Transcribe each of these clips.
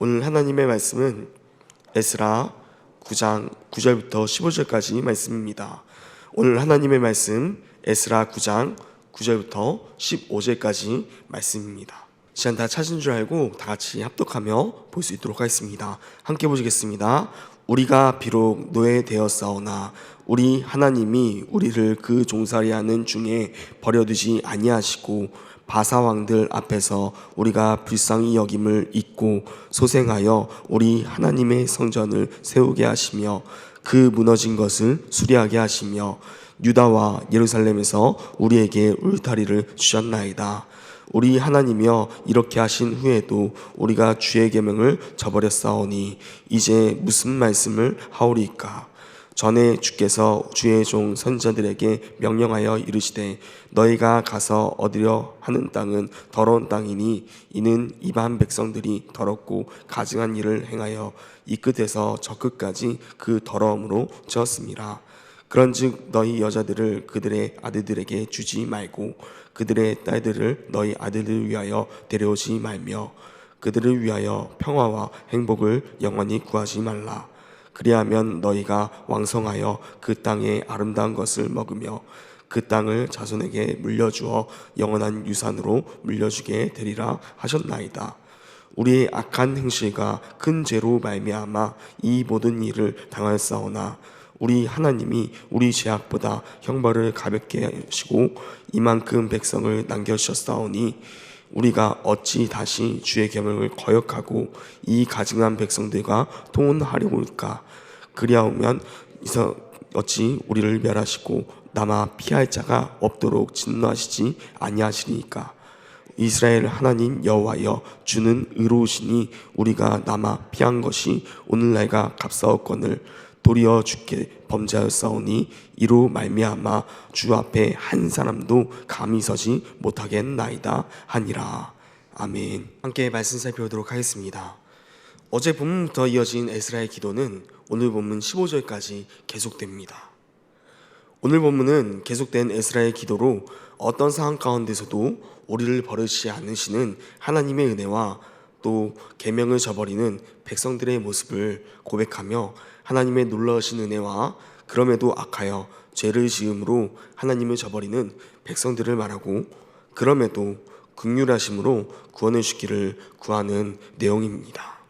오늘 하나님의 말씀은 에스라 9장 9절부터 15절까지 말씀입니다. 오늘 하나님의 말씀 에스라 9장 9절부터 15절까지 말씀입니다. 시간 다 찾은 줄 알고 다 같이 합독하며 볼 수 있도록 하겠습니다. 함께 보시겠습니다. 우리가 비록 노예되었사오나 우리 하나님이 우리를 그 종살이하는 중에 버려두지 아니하시고 바사왕들 앞에서 우리가 불쌍히 여김을 잊고 소생하여 우리 하나님의 성전을 세우게 하시며 그 무너진 것을 수리하게 하시며 유다와 예루살렘에서 우리에게 울타리를 주셨나이다. 우리 하나님이여 이렇게 하신 후에도 우리가 주의 계명을 저버렸사오니 이제 무슨 말씀을 하오리까? 전에 주께서 주의 종 선지자들에게 명령하여 이르시되 너희가 가서 얻으려 하는 땅은 더러운 땅이니 이는 이방 백성들이 더럽고 가증한 일을 행하여 이 끝에서 저 끝까지 그 더러움으로 지었습니다. 그런즉 너희 여자들을 그들의 아들들에게 주지 말고 그들의 딸들을 너희 아들을 위하여 데려오지 말며 그들을 위하여 평화와 행복을 영원히 구하지 말라. 그리하면 너희가 왕성하여 그 땅의 아름다운 것을 먹으며 그 땅을 자손에게 물려주어 영원한 유산으로 물려주게 되리라 하셨나이다. 우리의 악한 행실과 큰 죄로 말미암아 이 모든 일을 당하였사오나 우리 하나님이 우리 죄악보다 형벌을 가볍게 하시고 이만큼 백성을 남겨주셨사오니 우리가 어찌 다시 주의 계명을 거역하고 이 가증한 백성들과 통혼하려고 할까? 그리하오면 어찌 우리를 멸하시고 남아 피할 자가 없도록 진노하시지 아니하시리이까? 이스라엘 하나님 여호와여 주는 의로우시니 우리가 남아 피한 것이 오늘날과 값싸웠거늘 도리어 주께 범죄하였사오니 이로 말미암아 주 앞에 한 사람도 감히 서지 못하겠나이다 하니라. 아멘. 함께 말씀 살펴보도록 하겠습니다. 어제 본문부터 이어진 에스라의 기도는 오늘 본문 15절까지 계속됩니다. 오늘 본문은 계속된 에스라의 기도로 어떤 상황 가운데서도 우리를 버리지 않으시는 하나님의 은혜와 또 계명을 저버리는 백성들의 모습을 고백하며 하나님의 놀라우신 은혜와 그럼에도 악하여 죄를 지음으로 하나님을 저버리는 백성들을 말하고 그럼에도 긍휼하심으로 구원을 주기를 구하는 내용입니다.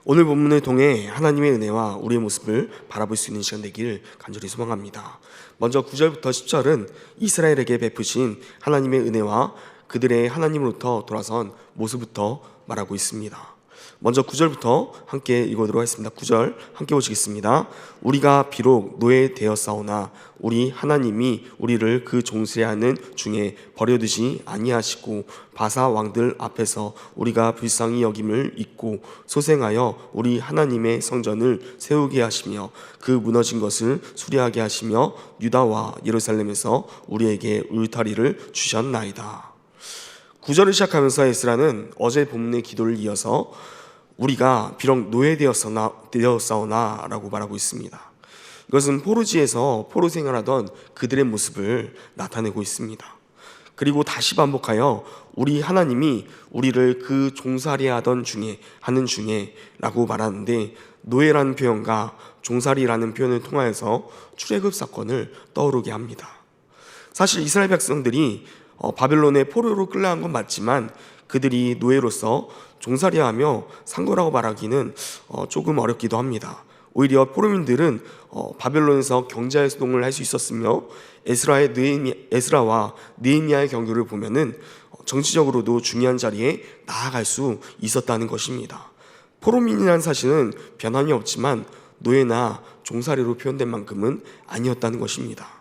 오늘 본문을 통해 하나님의 은혜와 우리의 모습을 바라볼 수 있는 시간 되기를 간절히 소망합니다. 먼저 9절부터 10절은 이스라엘에게 베푸신 하나님의 은혜와 그들의 하나님으로부터 돌아선 모습부터 말하고 있습니다. 먼저 9절부터 함께 읽어보도록 하겠습니다. 9절 함께 보시겠습니다. 우리가 비록 노예되었사오나 우리 하나님이 우리를 그 종살이하는 중에 버려두지 아니하시고 바사 왕들 앞에서 우리가 불쌍히 여김을 잊고 소생하여 우리 하나님의 성전을 세우게 하시며 그 무너진 것을 수리하게 하시며 유다와 예루살렘에서 우리에게 울타리를 주셨나이다. 9절을 시작하면서 에스라는 어제 본문의 기도를 이어서 우리가 비록 노예되었사오나 라고 말하고 있습니다. 이것은 포로지에서 포로 생활하던 그들의 모습을 나타내고 있습니다. 그리고 다시 반복하여 우리 하나님이 우리를 그 종살이하던 중에 하는 중에 라고 말하는데 노예라는 표현과 종살이라는 표현을 통하여서 출애굽 사건을 떠오르게 합니다. 사실 이스라엘 백성들이 바벨론의 포로로 끌려간 건 맞지만 그들이 노예로서 종살이하며 산 거라고 말하기는 조금 어렵기도 합니다. 오히려 포로민들은 바벨론에서 경제활동을 할 수 있었으며 에스라와 느헤미야의 경교를 보면은 정치적으로도 중요한 자리에 나아갈 수 있었다는 것입니다. 포로민이라는 사실은 변함이 없지만 노예나 종살이로 표현된 만큼은 아니었다는 것입니다.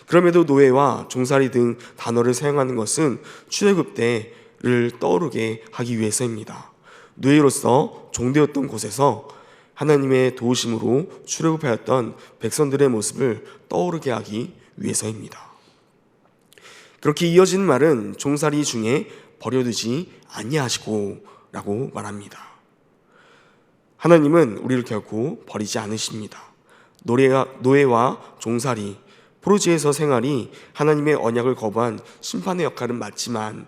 그럼에도 노예와 종살이 등 단어를 사용하는 것은 출애굽 때를 떠오르게 하기 위해서입니다. 노예로서 종되었던 곳에서 하나님의 도우심으로 출애굽하였던 백성들의 모습을 떠오르게 하기 위해서입니다. 그렇게 이어지는 말은 종살이 중에 버려두지 아니하시고 라고 말합니다. 하나님은 우리를 결코 버리지 않으십니다. 노예와 종살이 포로지에서 생활이 하나님의 언약을 거부한 심판의 역할은 맞지만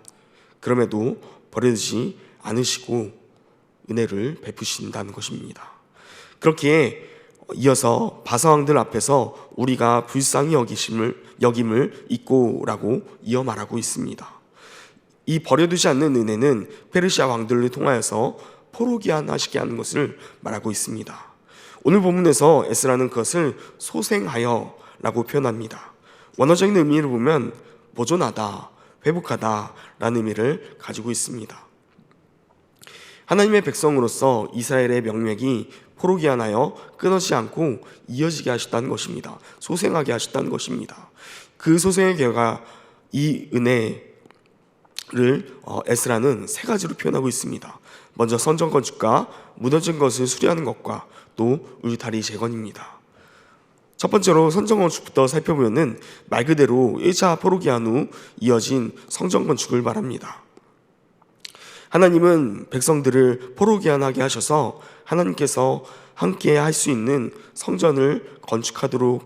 그럼에도 버려두지 않으시고 은혜를 베푸신다는 것입니다. 그렇기에 이어서 바사왕들 앞에서 우리가 불쌍히 여김을 잊고라고 이어 말하고 있습니다. 이 버려두지 않는 은혜는 페르시아 왕들을 통하여서 포로기한하시게 하는 것을 말하고 있습니다. 오늘 본문에서 에스라는 그것을 소생하여 라고 표현합니다. 원어적인 의미를 보면 보존하다, 회복하다 라는 의미를 가지고 있습니다. 하나님의 백성으로서 이스라엘의 명맥이 포로기한하여 끊어지지 않고 이어지게 하셨다는 것입니다. 소생하게 하셨다는 것입니다. 그 소생의 결과 이 은혜를 에스라는 세 가지로 표현하고 있습니다. 먼저 성전 건축과 무너진 것을 수리하는 것과 또 울타리 재건입니다. 첫 번째로 성전 건축부터 살펴보면 말 그대로 1차 포로기한 후 이어진 성전 건축을 말합니다. 하나님은 백성들을 포로기한하게 하셔서 하나님께서 함께 할 수 있는 성전을 건축하도록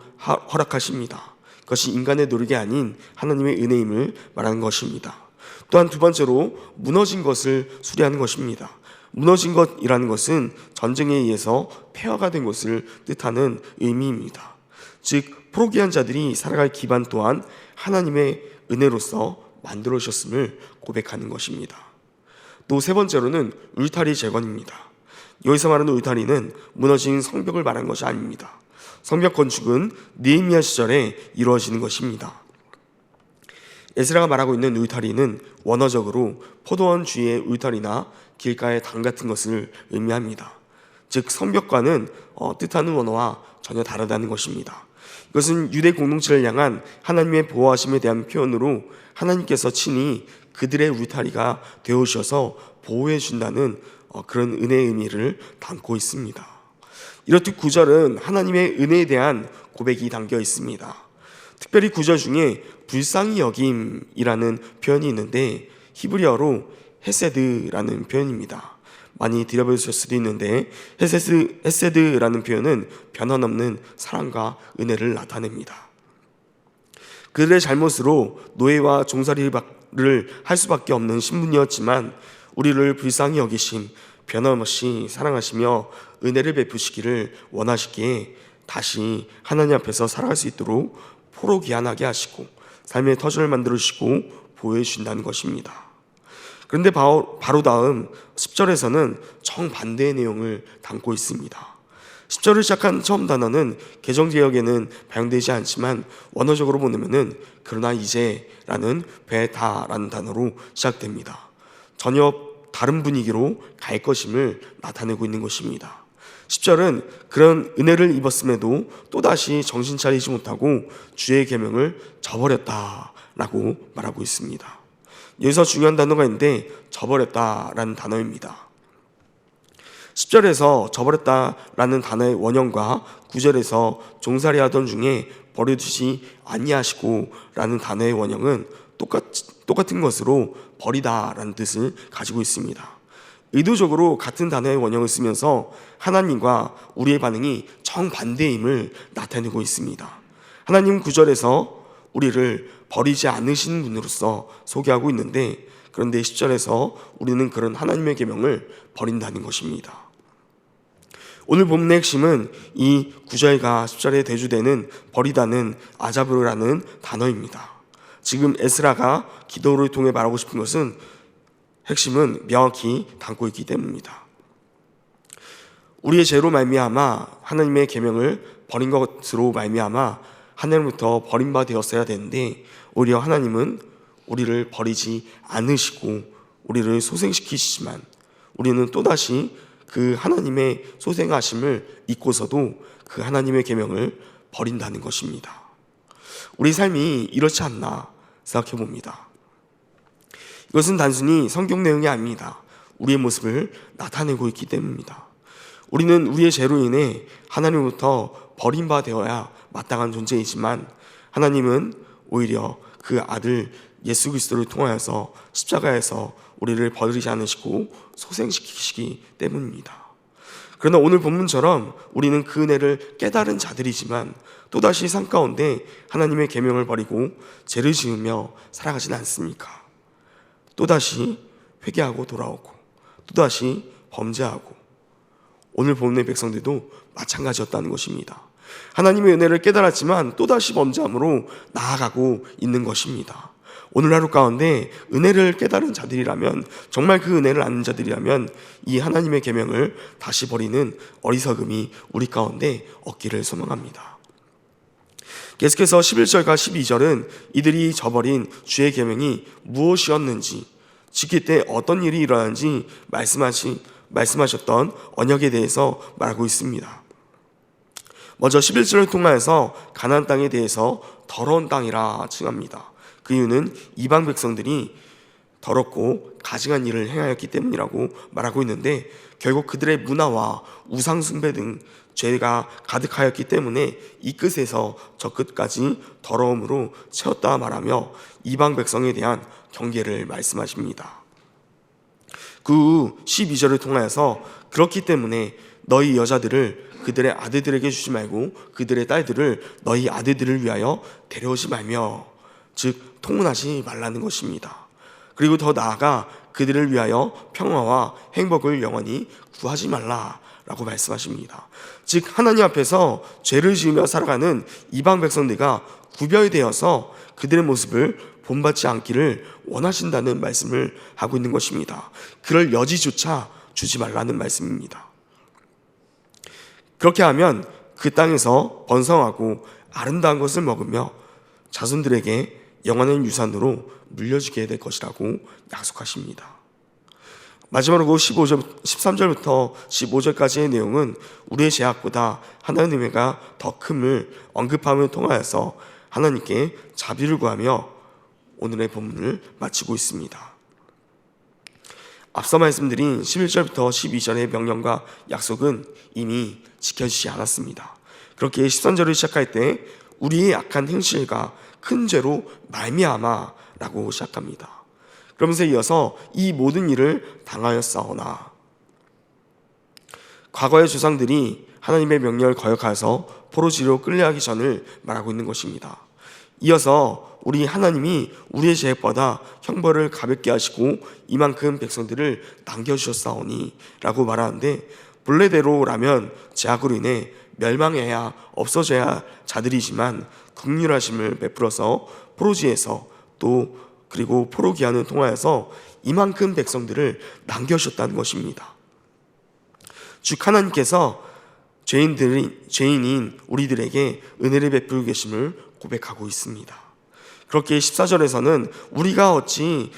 허락하십니다. 그것이 인간의 노력이 아닌 하나님의 은혜임을 말하는 것입니다. 또한 두 번째로 무너진 것을 수리하는 것입니다. 무너진 것이라는 것은 전쟁에 의해서 폐허가 된 것을 뜻하는 의미입니다. 즉 포로기한 자들이 살아갈 기반 또한 하나님의 은혜로서 만들어 주셨음을 고백하는 것입니다. 또 세 번째로는 울타리 재건입니다. 여기서 말하는 울타리는 무너진 성벽을 말하는 것이 아닙니다. 성벽 건축은 느헤미야 시절에 이루어지는 것입니다. 에스라가 말하고 있는 울타리는 원어적으로 포도원 주위의 울타리나 길가의 당 같은 것을 의미합니다. 즉 성벽과는 뜻하는 원어와 전혀 다르다는 것입니다. 이것은 유대 공동체를 향한 하나님의 보호하심에 대한 표현으로 하나님께서 친히 그들의 울타리가 되어주셔서 보호해 준다는 그런 은혜의 의미를 담고 있습니다. 이렇듯 9절은 하나님의 은혜에 대한 고백이 담겨 있습니다. 특별히 9절 중에 불쌍히 여김이라는 표현이 있는데 히브리어로 헤세드라는 표현입니다. 많이 들어보셨을 수도 있는데 헤세드라는 표현은 변함없는 사랑과 은혜를 나타냅니다. 그들의 잘못으로 노예와 종살이를 할 수밖에 없는 신분이었지만 우리를 불쌍히 여기심, 변함없이 사랑하시며 은혜를 베푸시기를 원하시기에 다시 하나님 앞에서 살아갈 수 있도록 포로기한하게 하시고 삶의 터전을 만들어주시고 보호해 주신다는 것입니다. 그런데 바로 다음 10절에서는 정반대의 내용을 담고 있습니다. 10절을 시작한 처음 단어는 개정개혁에는 반영되지 않지만 원어적으로 보면은 그러나 이제라는 베다라는 단어로 시작됩니다. 전혀 다른 분위기로 갈 것임을 나타내고 있는 것입니다. 10절은 그런 은혜를 입었음에도 또다시 정신 차리지 못하고 주의 계명을 저버렸다라고 말하고 있습니다. 여기서 중요한 단어가 있는데 저버렸다라는 단어입니다. 10절에서 저버렸다라는 단어의 원형과 9절에서 종살이 하던 중에 버려두지 아니하시고 라는 단어의 원형은 똑같은 것으로 버리다라는 뜻을 가지고 있습니다. 의도적으로 같은 단어의 원형을 쓰면서 하나님과 우리의 반응이 정반대임을 나타내고 있습니다. 하나님 9절에서 우리를 버리지 않으신 분으로서 소개하고 있는데 그런데 10절에서 우리는 그런 하나님의 계명을 버린다는 것입니다. 오늘 본문의 핵심은 이 9절과 10절에 대주되는 버리다는 아자브라는 단어입니다. 지금 에스라가 기도를 통해 말하고 싶은 것은 핵심은 명확히 담고 있기 때문입니다. 우리의 죄로 말미암아 하나님의 계명을 버린 것으로 말미암아 하나님부터 버림바 되었어야 되는데 오히려 하나님은 우리를 버리지 않으시고 우리를 소생시키시지만 우리는 또다시 그 하나님의 소생하심을 잊고서도 그 하나님의 계명을 버린다는 것입니다. 우리 삶이 이렇지 않나 생각해 봅니다. 이것은 단순히 성경 내용이 아닙니다. 우리의 모습을 나타내고 있기 때문입니다. 우리는 우리의 죄로 인해 하나님으로부터 버림바 되어야 마땅한 존재이지만 하나님은 오히려 그 아들 예수 그리스도를 통하여서 십자가에서 우리를 버리지 않으시고 소생시키시기 때문입니다. 그러나 오늘 본문처럼 우리는 그 은혜를 깨달은 자들이지만 또다시 삶 가운데 하나님의 계명을 버리고 죄를 지으며 살아가진 않습니까? 또다시 회개하고 돌아오고 또다시 범죄하고, 오늘 본문의 백성들도 마찬가지였다는 것입니다. 하나님의 은혜를 깨달았지만 또다시 범죄함으로 나아가고 있는 것입니다. 오늘 하루 가운데 은혜를 깨달은 자들이라면, 정말 그 은혜를 아는 자들이라면 이 하나님의 계명을 다시 버리는 어리석음이 우리 가운데 없기를 소망합니다. 계속해서 11절과 12절은 이들이 저버린 주의 계명이 무엇이었는지, 지킬 때 어떤 일이 일어나는지 말씀하셨던 언약에 대해서 말하고 있습니다. 먼저 11절을 통하여서 가나안 땅에 대해서 더러운 땅이라 칭합니다. 그 이유는 이방 백성들이 더럽고 가증한 일을 행하였기 때문이라고 말하고 있는데, 결국 그들의 문화와 우상 숭배 등 죄가 가득하였기 때문에 이 끝에서 저 끝까지 더러움으로 채웠다 말하며 이방 백성에 대한 경계를 말씀하십니다. 그 후 12절을 통하여서 그렇기 때문에 너희 여자들을 그들의 아들들에게 주지 말고 그들의 딸들을 너희 아들들을 위하여 데려오지 말며, 즉 통혼하지 말라는 것입니다. 그리고 더 나아가 그들을 위하여 평화와 행복을 영원히 구하지 말라라고 말씀하십니다. 즉 하나님 앞에서 죄를 지으며 살아가는 이방 백성들과 구별되어서 그들의 모습을 본받지 않기를 원하신다는 말씀을 하고 있는 것입니다. 그럴 여지조차 주지 말라는 말씀입니다. 그렇게 하면 그 땅에서 번성하고 아름다운 것을 먹으며 자손들에게 영원한 유산으로 물려주게 될 것이라고 약속하십니다. 마지막으로 13절부터 15절까지의 내용은 우리의 죄악보다 하나님의 은혜가 더 큼을 언급함을 통하여서 하나님께 자비를 구하며 오늘의 본문을 마치고 있습니다. 앞서 말씀드린 11절부터 12절의 명령과 약속은 이미 지켜지지 않았습니다. 그렇게 13절을 시작할 때 우리의 악한 행실과 큰 죄로 말미암아라고 시작합니다. 그러면서 이어서 이 모든 일을 당하였사오나, 과거의 조상들이 하나님의 명령을 거역하여서 포로지로 끌려가기 전을 말하고 있는 것입니다. 이어서 우리 하나님이 우리의 죄보다 형벌을 가볍게 하시고 이만큼 백성들을 남겨주셨사오니 라고 말하는데, 본래대로라면 죄악으로 인해 멸망해야 없어져야 할 자들이지만 긍휼하심을 베풀어서 포로지에서 또 그리고 포로기한을 통하여서 이만큼 백성들을 남겨주셨다는 것입니다. 즉 하나님께서 죄인인 우리들에게 은혜를 베풀고 계심을 고백하고 있습니다. 그렇게 14절에서는 우리가 어찌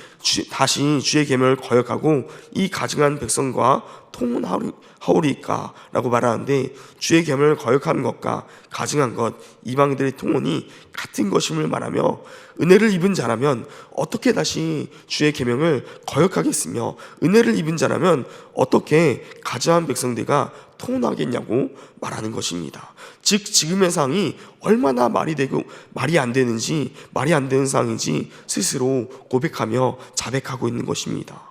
다시 주의 계명을 거역하고 이 가증한 백성과 통혼하오리까 라고 말하는데, 주의 계명을 거역하는 것과 가증한 것, 이방인들의 통혼이 같은 것임을 말하며, 은혜를 입은 자라면 어떻게 다시 주의 계명을 거역하겠으며, 은혜를 입은 자라면 어떻게 가증한 백성들과 통혼하겠냐고 말하는 것입니다. 즉 지금의 상황이 얼마나 말이 되고 말이 안 되는지, 말이 안 되는 상황인지 스스로 고백하며 자백하고 있는 것입니다.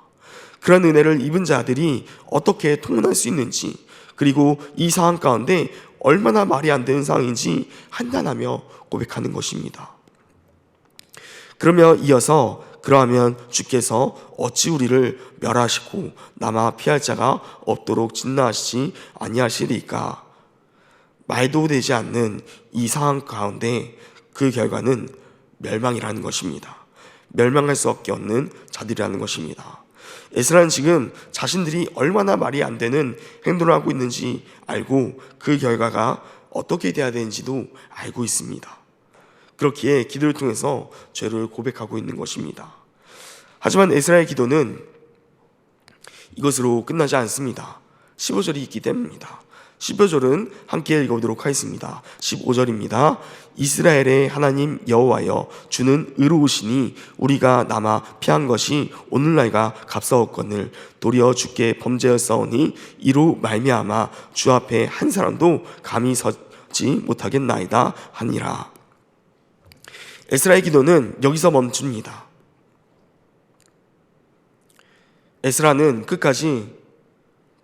그런 은혜를 입은 자들이 어떻게 통혼할 수 있는지, 그리고 이 상황 가운데 얼마나 말이 안 되는 상황인지 한탄하며 고백하는 것입니다. 그러며 이어서 그러하면 주께서 어찌 우리를 멸하시고 남아 피할 자가 없도록 진노하시지 아니하시리까. 말도 되지 않는 이 상황 가운데 그 결과는 멸망이라는 것입니다. 멸망할 수 없는 자들이라는 것입니다. 에스라는 지금 자신들이 얼마나 말이 안 되는 행동을 하고 있는지 알고 그 결과가 어떻게 돼야 되는지도 알고 있습니다. 그렇기에 기도를 통해서 죄를 고백하고 있는 것입니다. 하지만 에스라의 기도는 이것으로 끝나지 않습니다. 15절이 있기 때문입니다. 15절은 함께 읽어보도록 하겠습니다. 15절입니다. 이스라엘의 하나님 여호와여, 주는 의로우시니 우리가 남아 피한 것이 오늘날과 값싸웠거늘 도리어 주께 범죄였사오니 이로 말미암아 주 앞에 한 사람도 감히 서지 못하겠나이다 하니라. 에스라의 기도는 여기서 멈춥니다. 에스라는 끝까지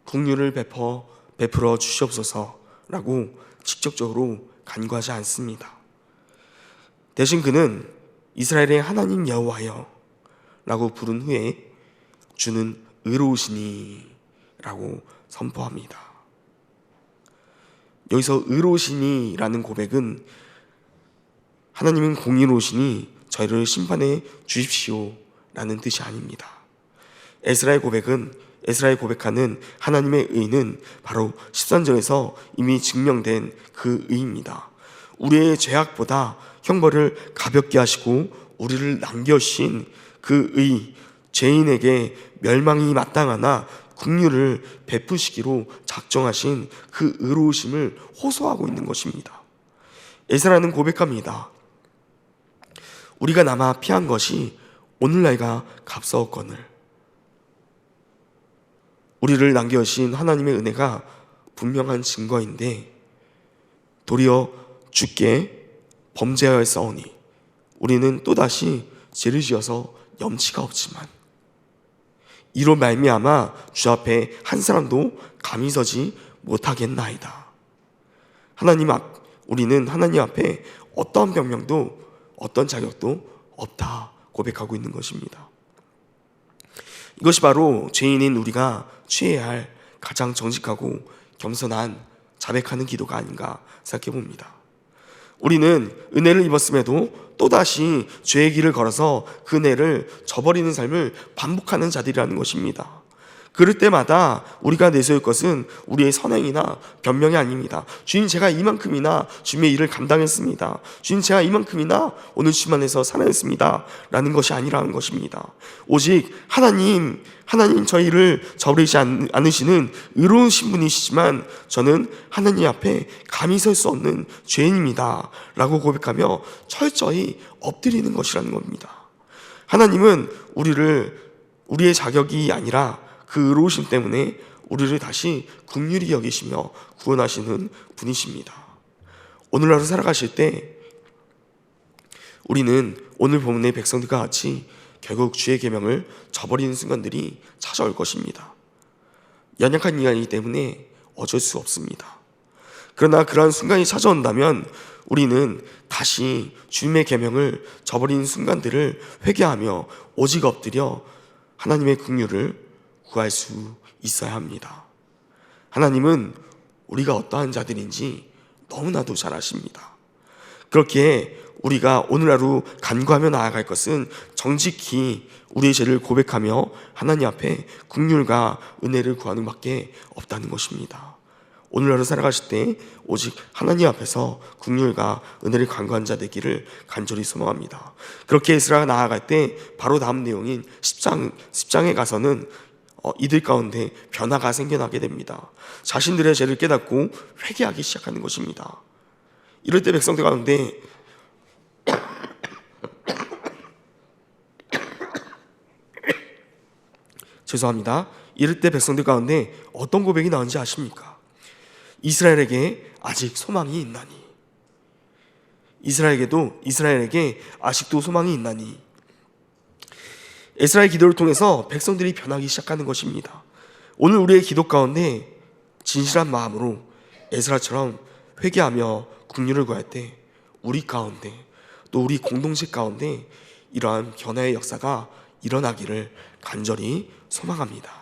긍휼을 베풀어 주시옵소서라고 직접적으로 간구하지 않습니다. 대신 그는 이스라엘의 하나님 여호와여 라고 부른 후에 주는 의로우시니 라고 선포합니다. 여기서 의로우시니라는 고백은 하나님은 공의로우시니 저희를 심판해 주십시오 라는 뜻이 아닙니다. 에스라의 고백하는 하나님의 의는 바로 13절에서 이미 증명된 그 의입니다. 우리의 죄악보다 형벌을 가볍게 하시고 우리를 남겨주신 그 의, 죄인에게 멸망이 마땅하나 긍휼을 베푸시기로 작정하신 그 의로우심을 호소하고 있는 것입니다. 에스라는 고백합니다. 우리가 남아 피한 것이 오늘날과 값싸웠거늘 우리를 남겨주신 하나님의 은혜가 분명한 증거인데 도리어 주께 범죄하였사오니 우리는 또다시 죄를 지어서 염치가 없지만 이로 말미암아 주 앞에 한 사람도 감히 서지 못하겠나이다. 우리는 하나님 앞에 어떠한 변명도 어떤 자격도 없다 고백하고 있는 것입니다. 이것이 바로 죄인인 우리가 취해야 할 가장 정직하고 겸손한 자백하는 기도가 아닌가 생각해 봅니다. 우리는 은혜를 입었음에도 또다시 죄의 길을 걸어서 그 은혜를 저버리는 삶을 반복하는 자들이라는 것입니다. 그럴 때마다 우리가 내세울 것은 우리의 선행이나 변명이 아닙니다. 주님, 제가 이만큼이나 주님의 일을 감당했습니다. 주님, 제가 이만큼이나 오늘 주님 안에서 살아냈습니다 라는 것이 아니라는 것입니다. 오직 하나님 저희 일을 저버리지 않으시는 의로우신 분이시지만 저는 하나님 앞에 감히 설 수 없는 죄인입니다 라고 고백하며 철저히 엎드리는 것이라는 겁니다. 하나님은 우리의 자격이 아니라 그 의로우심 때문에 우리를 다시 긍휼히 여기시며 구원하시는 분이십니다. 오늘날로 살아가실 때 우리는 오늘 본문의 백성들과 같이 결국 주의 계명을 저버리는 순간들이 찾아올 것입니다. 연약한 인간이기 때문에 어쩔 수 없습니다. 그러나 그러한 순간이 찾아온다면 우리는 다시 주님의 계명을 저버리는 순간들을 회개하며 오직 엎드려 하나님의 긍휼을 구할 수 있어야 합니다. 하나님은 우리가 어떠한 자들인지 너무나도 잘 아십니다. 그렇기에 우리가 오늘 하루 간구하며 나아갈 것은 정직히 우리의 죄를 고백하며 하나님 앞에 긍휼과 은혜를 구하는 밖에 없다는 것입니다. 오늘 하루 살아가실 때 오직 하나님 앞에서 긍휼과 은혜를 간구한 자 되기를 간절히 소망합니다. 그렇게 에스라가 나아갈 때 바로 다음 내용인 10장에 가서는 이들 가운데 변화가 생겨나게 됩니다. 자신들의 죄를 깨닫고 회개하기 시작하는 것입니다. 이럴 때 백성들 가운데 죄송합니다. 이럴 때 백성들 가운데 어떤 고백이 나오는지 아십니까? 이스라엘에게 아직 소망이 있나니, 이스라엘에게 아직도 소망이 있나니. 에스라의 기도를 통해서 백성들이 변하기 시작하는 것입니다. 오늘 우리의 기도 가운데 진실한 마음으로 에스라처럼 회개하며 긍휼을 구할 때 우리 가운데 또 우리 공동체 가운데 이러한 변화의 역사가 일어나기를 간절히 소망합니다.